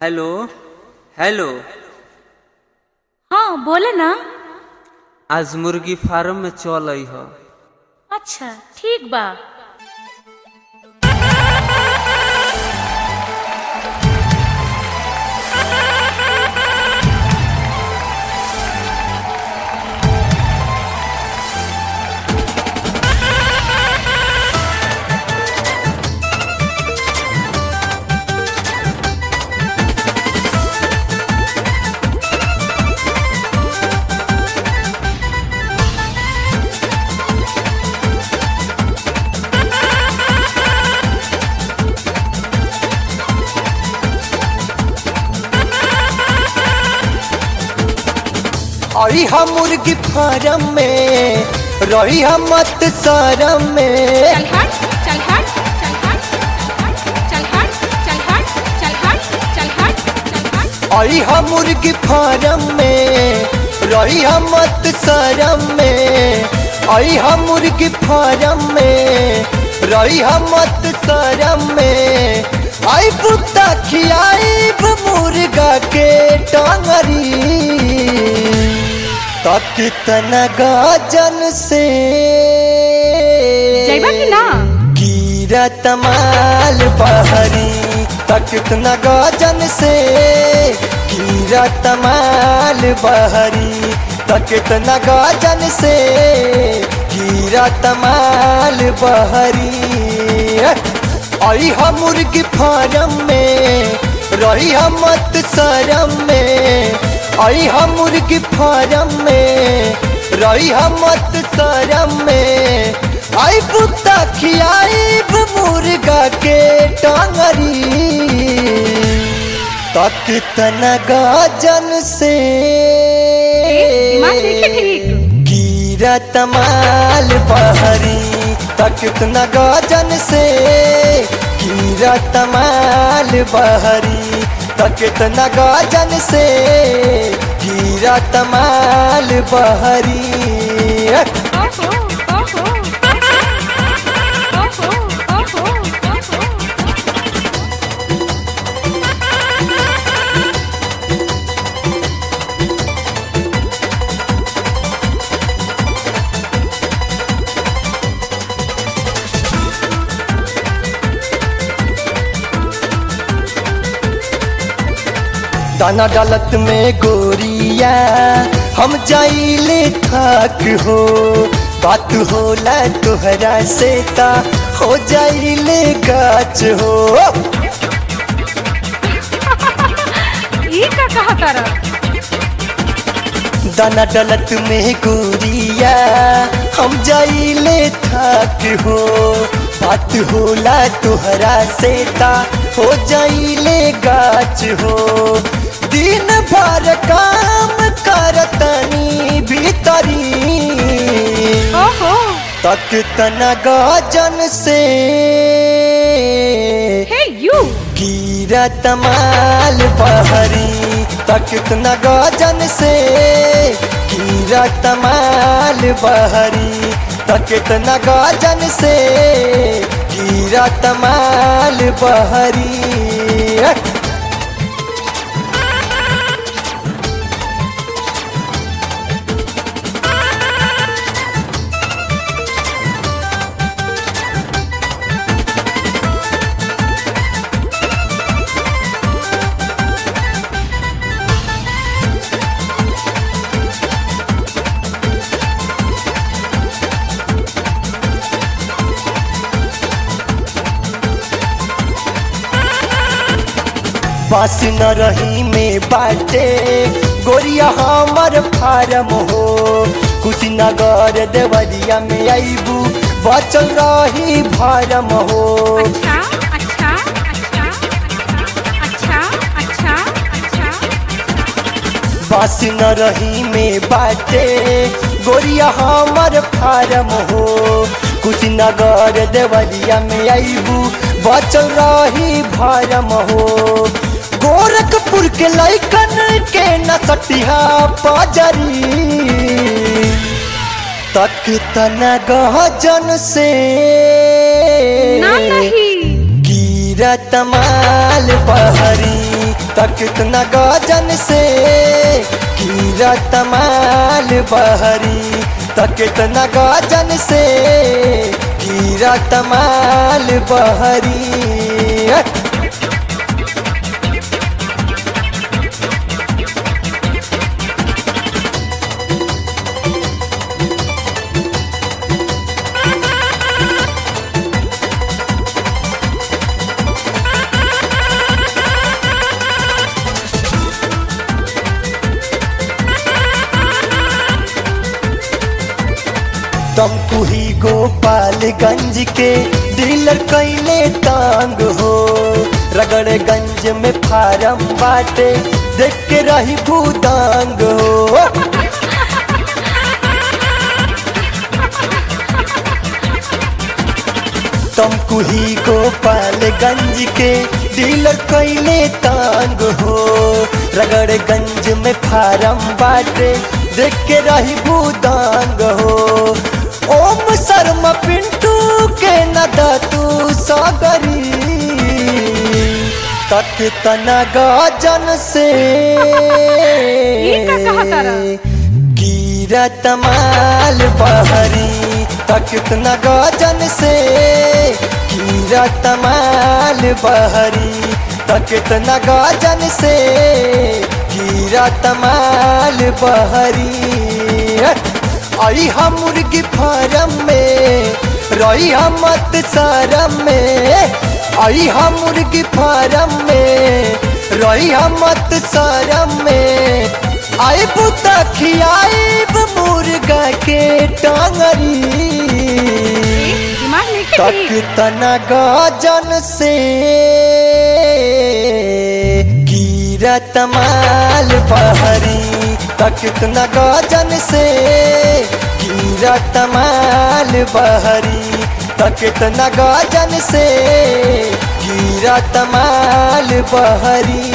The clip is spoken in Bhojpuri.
Hello hello. हाँ बोले ना। आज मुर्गी फार्म में चल ह। अच्छा ठीक बा। आई हम मुर्गी फार्म में रही हम मत शरम में। चल हट चल हट चल हट चल हट चल हट चल हट चल हट चल हट। आई हम मुर्गी फार्म में रही हम मत शरम में। आई हम मुर्गी फार्म में रही हम मत शरम में। आई पुता खियाई मुर्गा के टांगरी तक कितना गाजन से जाइबा कि ना कीरा तमाल बहरी तक कितना गाजन से कीरा तमाल बहरी तक कितना गाजन से कीरा तमाल बहरी। आई हम मुर्गी फार्म में रही हम मत शरम में। आई हम मुर्गी फार्म में रही हम मत शरम में। आई पुता खियाई मुर्गा के टांगरी तक कितना गाजन से कीरा तमाल बहरी तक कितना गाजन से कीरा तमाल बहरी तक कितना गाजन से कीरा तमाल बहरी। दाना डालत में गोरिया हम जाइले थक हो। बात होला तोहरा से ता हो जाइले गाच हो। ये का कहा तारा। दाना डालत में गोरिया हम जाइले थक हो। बात होला तोहरा से ता हो जाइले गाच हो। दिन भर काम करतनी भीतरी तक तना गाजन से कीरा तमाल बहरी तक तना गाजन से कीरा तमाल बहरी तक तना गाजन से कीरा तमाल बहरी। बस न रही में बाटे गोरिया हमर फार्म हो। कुशीनगर देवरिया में आईबू बचल रही फार्म हो। अच्छा अच्छा अच्छा अच्छा अच्छा अच्छा। बस न रही में बाटे गोरिया हमर फार्म हो। कुशीनगर देवरिया में आईबू बचल रही फार्म हो। गोरखपुर के लइकन के नसटिया पाजरी तक तना गहजन से ना नहीं कीरा तमाल बहरी त कितना गजन से गिरत माल बहरी, त कितना गजन से गिरत माल बहरी। तुमको ही गोपालगंज के डीलर कैले तांग हो, रगड़गंज में फारम बाटे देख के रही भूदांग हो। तुमको ही गोपालगंज के डीलर कैले तांग हो, रगड़गंज में फारम बाटे देख के रही भूदांग हो। ओम शर्मा पिंटू के नदा तू सागरी, तक तना गजन से गिरत माल बहरी, तक तना गजन से गिरत माल बहरी, तक तना गजन से गिरत माल बहरी। आई हम मुर्गी फार्म में रही हम मत शरम में, आई हम मुर्गी फार्म में रही हम मत शरम में। आई पुता खियाईब मुर्गा के टांगरी, तक तना गजन से गिरत माल बहरी, तक कितना गजन से गिरत माल बहरी, तक कितना गजन से गिरत माल बहरी।